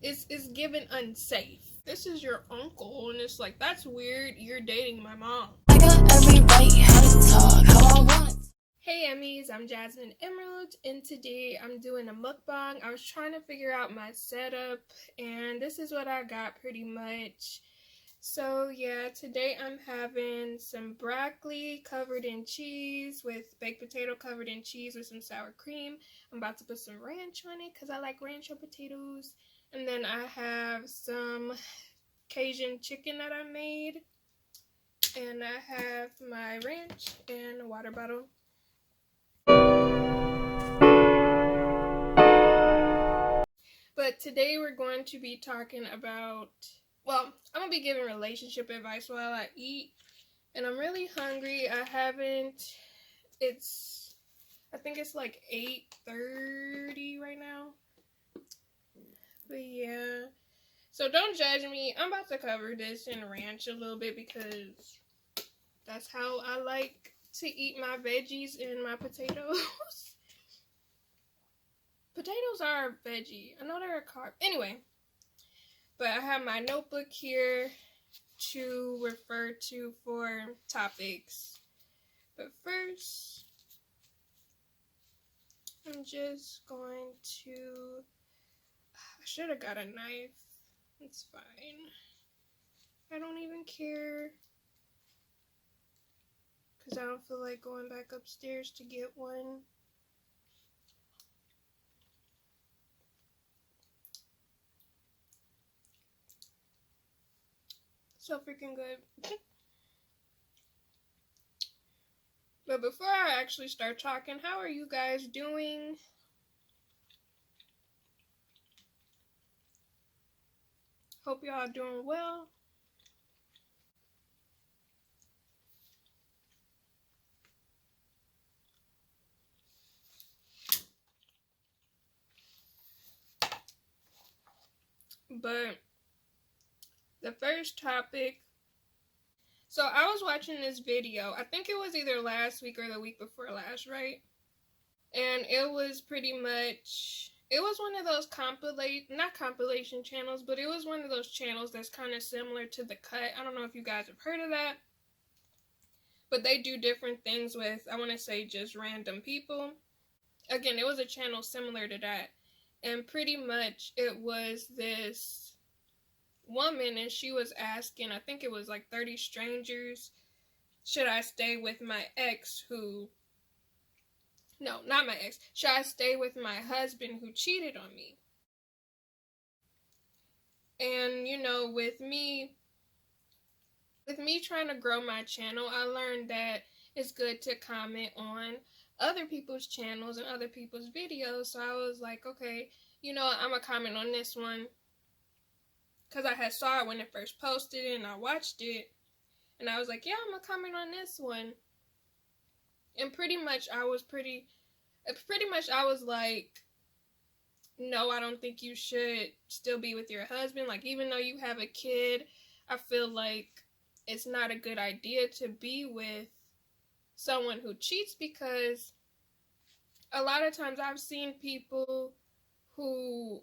It's given unsafe. This is your uncle, and it's like, that's weird. You're dating my mom. I got every right how to talk how I want. Hey Emmys, I'm Jasmine Emerald, and today I'm doing a mukbang. I was trying to figure out my setup, and this is what I got pretty much. So yeah, today I'm having some broccoli covered in cheese with baked potato covered in cheese with some sour cream. I'm about to put some ranch on it because I like ranch on potatoes. And then I have some Cajun chicken that I made. And I have my ranch and a water bottle. But today we're going to be talking about, well, I'm going to be giving relationship advice while I eat. And I'm really hungry. I think it's like 8:30 right now. But yeah. So don't judge me. I'm about to cover this in ranch a little bit because that's how I like to eat my veggies and my potatoes. Potatoes are a veggie. I know they're a carb. Anyway. But I have my notebook here to refer to for topics. But first, I'm just going to, I should have got a knife. It's fine. I don't even care. Because I don't feel like going back upstairs to get one. So freaking good. But before I actually start talking, how are you guys doing? Hope y'all doing well. But the first topic, so I was watching this video, I think it was either last week or the week before last, right? And it was pretty much, it was one of those not compilation channels, but it was one of those channels that's kind of similar to The Cut. I don't know if you guys have heard of that. But they do different things with, I want to say, just random people. Again, it was a channel similar to that. And pretty much it was this woman, and she was asking, I think it was like 30 strangers, should I stay with my ex who, no, not my ex, should I stay with my husband who cheated on me? And you know, with me trying to grow my channel, I learned that it's good to comment on other people's channels and other people's videos. So I was like, okay, you know, I'm gonna comment on this one because I had saw it when it first posted and I watched it, and I was like, yeah, I'm gonna comment on this one. And pretty much I was like, no, I don't think you should still be with your husband. Like, even though you have a kid, I feel like it's not a good idea to be with someone who cheats, because a lot of times I've seen people who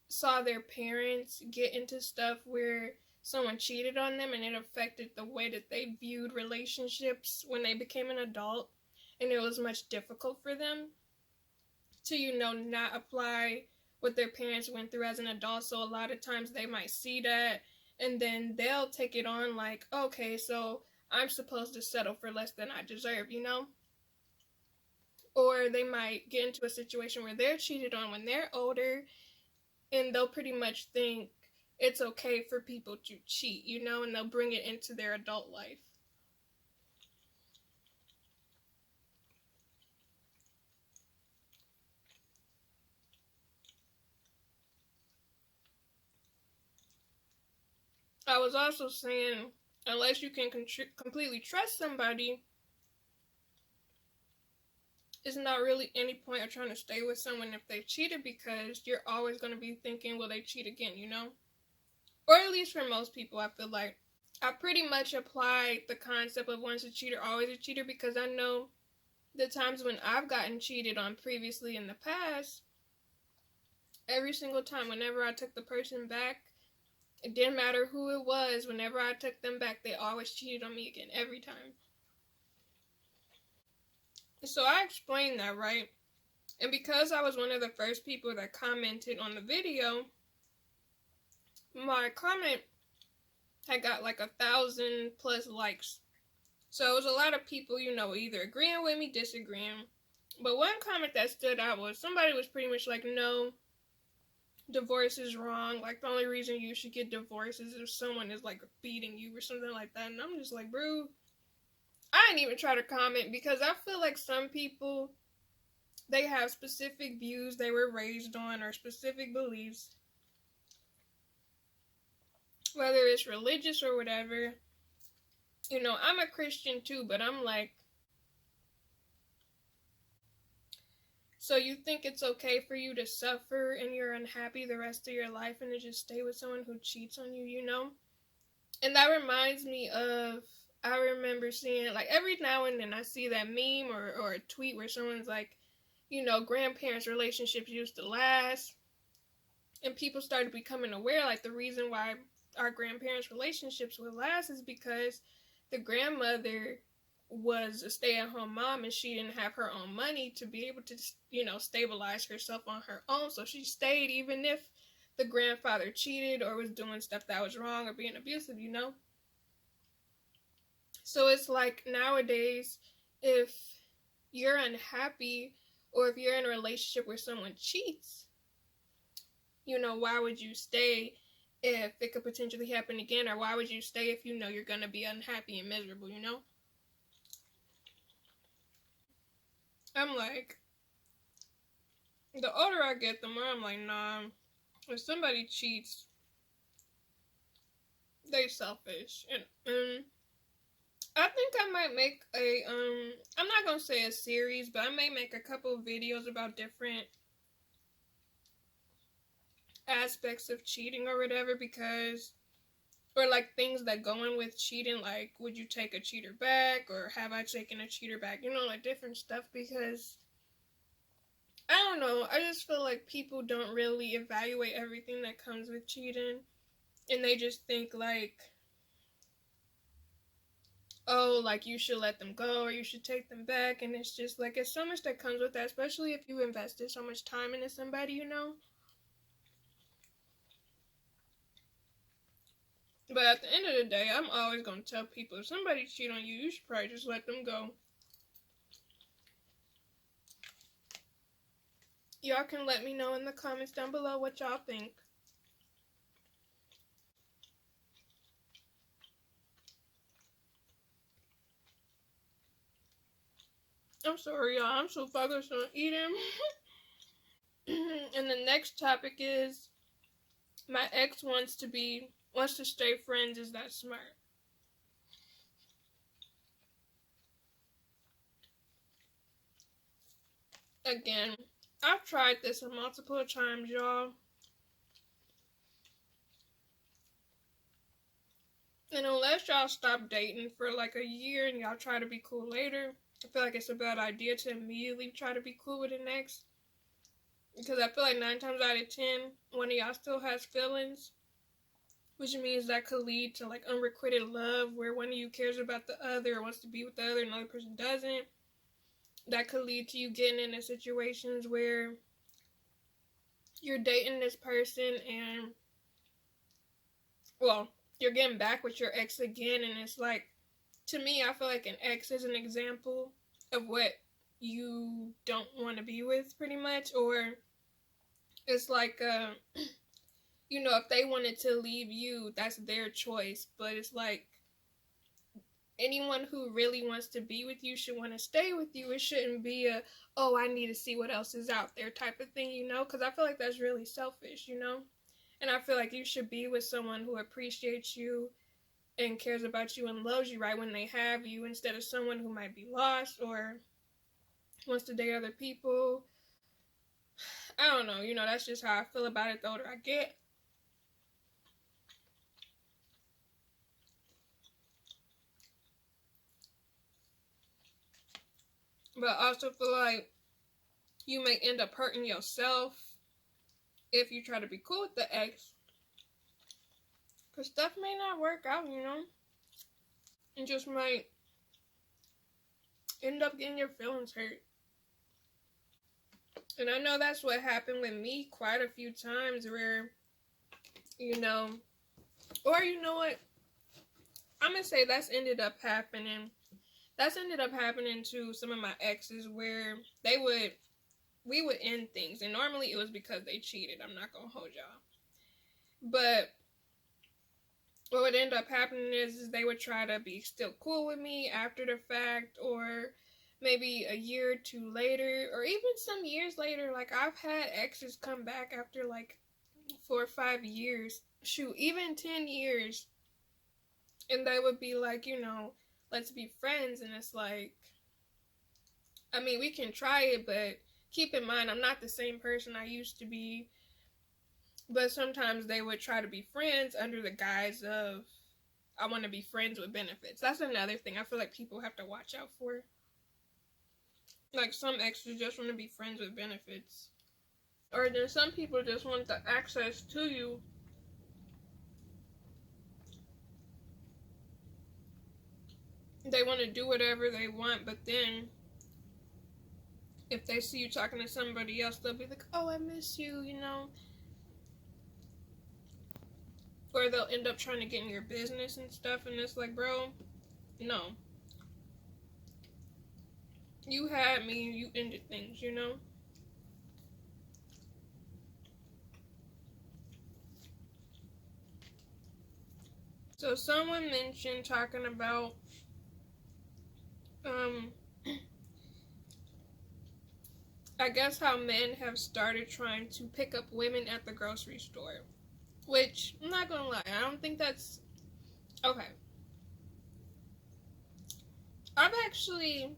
saw their parents get into stuff where someone cheated on them and it affected the way that they viewed relationships when they became an adult, and it was much difficult for them to, you know, not apply what their parents went through as an adult. So a lot of times they might see that and then they'll take it on like, okay, so I'm supposed to settle for less than I deserve, you know? Or they might get into a situation where they're cheated on when they're older, and they'll pretty much think it's okay for people to cheat, you know, and they'll bring it into their adult life. I was also saying, unless you can completely trust somebody, it's not really any point of trying to stay with someone if they've cheated, because you're always going to be thinking, will they cheat again, you know? Or at least for most people, I feel like I pretty much apply the concept of once a cheater, always a cheater, because I know the times when I've gotten cheated on previously in the past, every single time, whenever I took the person back, it didn't matter who it was, whenever I took them back, they always cheated on me again, every time. So I explained that, right? And because I was one of the first people that commented on the video, my comment had got like 1,000+ likes. So it was a lot of people, either agreeing with me, disagreeing. But one comment that stood out was somebody was pretty much like, no, divorce is wrong. Like, the only reason you should get divorced is if someone is like beating you or something like that. And I'm just like, bro, I didn't even try to comment because I feel like some people, they have specific views they were raised on or specific beliefs, whether it's religious or whatever. I'm a Christian too, but I'm like, so you think it's okay for you to suffer and you're unhappy the rest of your life and to just stay with someone who cheats on you? And that reminds me of, I remember seeing, like, every now and then I see that meme or a tweet where someone's like, grandparents' relationships used to last. And people started becoming aware, like, the reason why our grandparents' relationships would last is because the grandmother was a stay-at-home mom and she didn't have her own money to be able to, stabilize herself on her own. So she stayed even if the grandfather cheated or was doing stuff that was wrong or being abusive. So it's like nowadays, if you're unhappy or if you're in a relationship where someone cheats, why would you stay if it could potentially happen again? Or why would you stay if you're going to be unhappy and miserable? I'm like, the older I get, the more I'm like, nah, if somebody cheats, they selfish. And I think I might make I'm not gonna say a series, but I may make a couple of videos about different aspects of cheating or whatever, because, or like things that go in with cheating, like, would you take a cheater back, or have I taken a cheater back, like different stuff, because I don't know, I just feel like people don't really evaluate everything that comes with cheating, and they just think like, oh, like, you should let them go or you should take them back. And it's just like, it's so much that comes with that, especially if you invested so much time into somebody. But at the end of the day, I'm always going to tell people, if somebody cheat on you, you should probably just let them go. Y'all can let me know in the comments down below what y'all think. I'm sorry, y'all. I'm so focused on eating. And the next topic is, my ex wants to stay friends. Is that smart? Again, I've tried this multiple times, y'all. And unless y'all stop dating for like a year and y'all try to be cool later, I feel like it's a bad idea to immediately try to be cool with the next. Because I feel like 9 times out of 10, one of y'all still has feelings, which means that could lead to like unrequited love, where one of you cares about the other or wants to be with the other and the other person doesn't. That could lead to you getting into situations where you're dating this person and, well, you're getting back with your ex again, and it's like, to me, I feel like an ex is an example of what you don't want to be with, pretty much. Or it's like, if they wanted to leave you, that's their choice. But it's like, anyone who really wants to be with you should want to stay with you. It shouldn't be a, oh, I need to see what else is out there type of thing, because I feel like that's really selfish. And I feel like you should be with someone who appreciates you and cares about you and loves you right when they have you, instead of someone who might be lost or wants to date other people. I don't know, that's just how I feel about it the older I get. But I also feel like you may end up hurting yourself if you try to be cool with the ex, because stuff may not work out, you know? You just might end up getting your feelings hurt. And I know that's what happened with me quite a few times where, you know, or you know what? I'm going to say that's ended up happening. That's ended up happening to some of my exes where we would end things. And normally it was because they cheated. I'm not going to hold y'all. But what would end up happening is they would try to be still cool with me after the fact, or maybe a year or two later, or even some years later. Like, I've had exes come back after like 4 or 5 years, shoot, even 10 years, and they would be like, you know, let's be friends. And it's like, I mean, we can try it, but keep in mind, I'm not the same person I used to be. But sometimes they would try to be friends under the guise of, I want to be friends with benefits. That's another thing I feel like people have to watch out for. Like, some exes just want to be friends with benefits. Or then some people just want the access to you. They want to do whatever they want, but then if they see you talking to somebody else, they'll be like, oh, I miss you, you know? Or they'll end up trying to get in your business and stuff, and it's like, bro, no. You had me, you ended things, you know? So someone mentioned talking about, I guess how men have started trying to pick up women at the grocery store. Which, I'm not gonna lie, I don't think that's... Okay. I've actually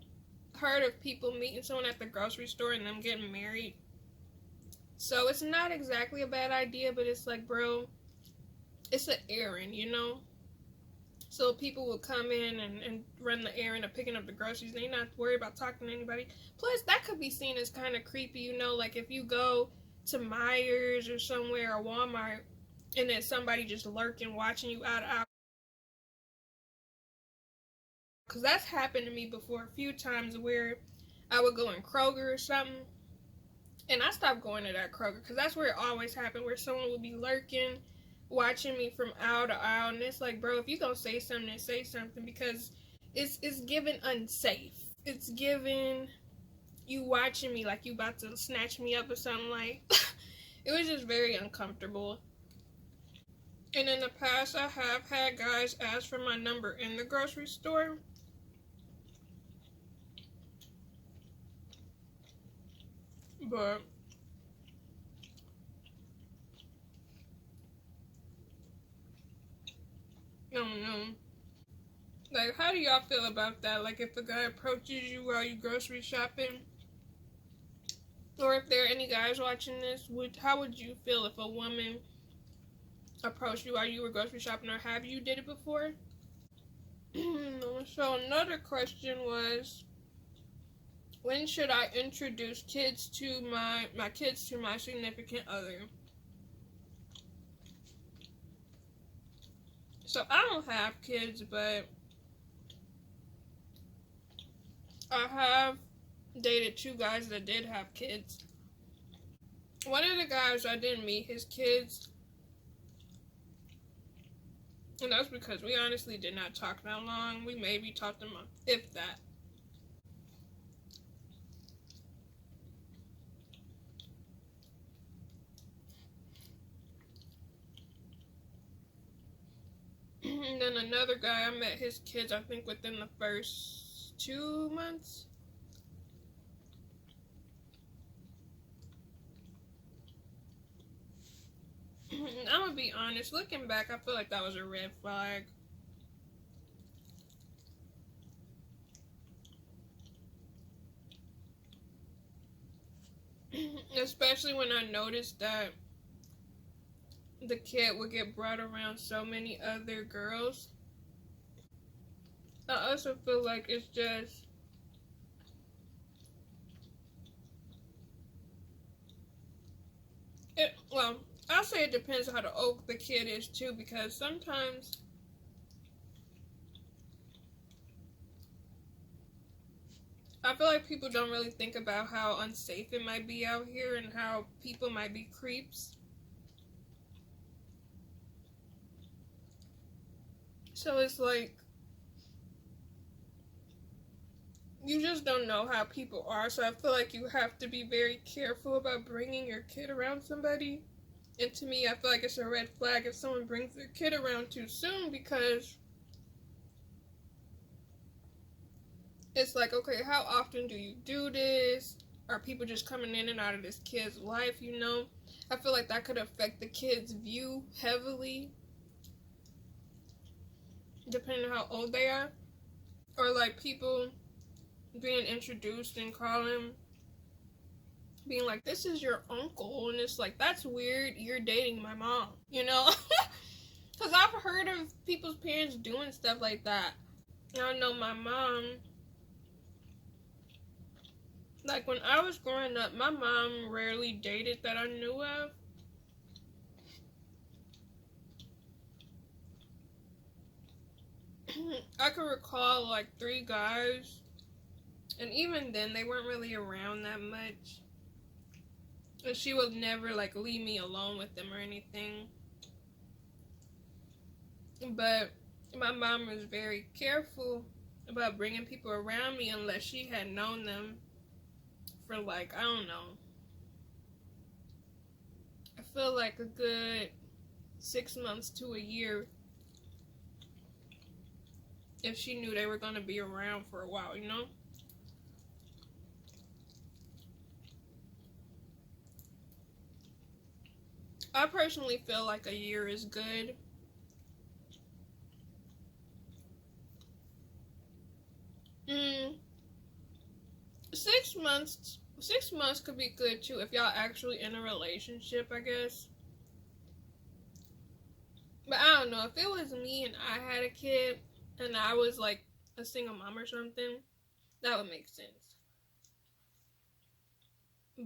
heard of people meeting someone at the grocery store and them getting married. So it's not exactly a bad idea, but it's like, bro, it's an errand, you know? So people will come in and run the errand of picking up the groceries. They're not worried about talking to anybody. Plus, that could be seen as kind of creepy, you know? Like, if you go to Myers or somewhere, or Walmart, and then somebody just lurking, watching you out of aisle. Because that's happened to me before a few times where I would go in Kroger or something. And I stopped going to that Kroger because that's where it always happened, where someone would be lurking, watching me from aisle to aisle. And it's like, bro, if you gonna say something, then say something, because it's given unsafe. It's given you watching me like you about to snatch me up or something. Like, it was just very uncomfortable. And in the past, I have had guys ask for my number in the grocery store. But I don't know. Like, how do y'all feel about that? Like, if a guy approaches you while you grocery shopping, or if there are any guys watching this, how would you feel if a woman approached you while you were grocery shopping, or have you did it before? So another question was, when should I introduce my kids to my significant other? So I don't have kids, but I have dated 2 guys that did have kids. One of the guys I didn't meet his kids, and that's because we honestly did not talk that long. We maybe talked a month, if that. And then another guy, I met his kids, I think, within the first 2 months. I'm gonna be honest, looking back, I feel like that was a red flag. Especially when I noticed that the kid would get brought around so many other girls. I also feel like it's just, well, I'll say it depends on how old the kid is too, because sometimes I feel like people don't really think about how unsafe it might be out here and how people might be creeps. So it's like, you just don't know how people are. So I feel like you have to be very careful about bringing your kid around somebody. And to me, I feel like it's a red flag if someone brings their kid around too soon, because it's like, okay, how often do you do this? Are people just coming in and out of this kid's life, you know? I feel like that could affect the kid's view heavily, depending on how old they are. Or like people being introduced and calling, being like, this is your uncle. And it's like, that's weird. You're dating my mom, you know? Because I've heard of people's parents doing stuff like that. I know my mom, like when I was growing up, my mom rarely dated that I knew of. I could recall like 3 guys, and even then they weren't really around that much. And she would never like leave me alone with them or anything. But my mom was very careful about bringing people around me unless she had known them for like, I don't know, I feel like a good 6 months to a year, if she knew they were going to be around for a while, you know? I personally feel like a year is good. mm, 6 months, 6 months could be good too if y'all actually in a relationship, I guess. But I don't know, if it was me and I had a kid and I was like a single mom or something, that would make sense.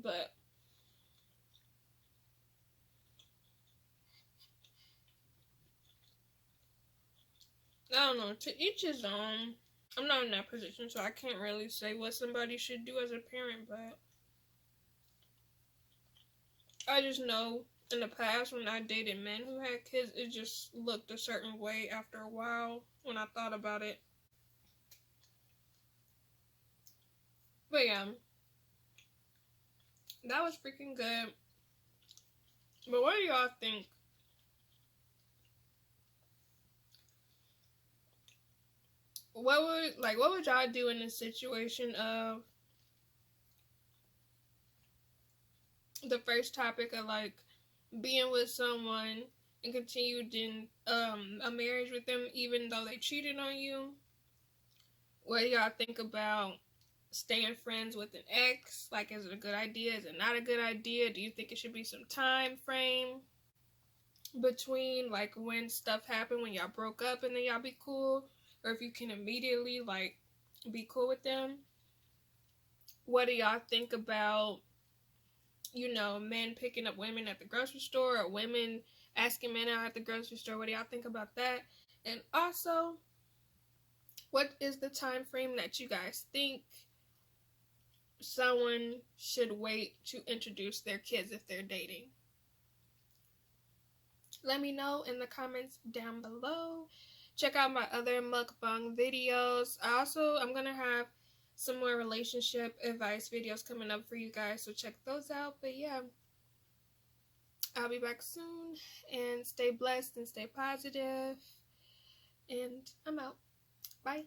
But I don't know, to each his own. I'm not in that position, so I can't really say what somebody should do as a parent, but I just know in the past when I dated men who had kids, it just looked a certain way after a while when I thought about it. But yeah, that was freaking good. But what do y'all think? What would y'all do in a situation of the first topic of like being with someone and continued in a marriage with them even though they cheated on you? What do y'all think about staying friends with an ex? Like, is it a good idea? Is it not a good idea? Do you think it should be some time frame between like when stuff happened, when y'all broke up and then y'all be cool? Or if you can immediately like be cool with them? What do y'all think about, men picking up women at the grocery store, or women asking men out at the grocery store? What do y'all think about that? And also, what is the time frame that you guys think someone should wait to introduce their kids if they're dating? Let me know in the comments down below. Check out my other mukbang videos. I'm gonna have some more relationship advice videos coming up for you guys, so check those out. But yeah, I'll be back soon, and stay blessed and stay positive, and I'm out. Bye.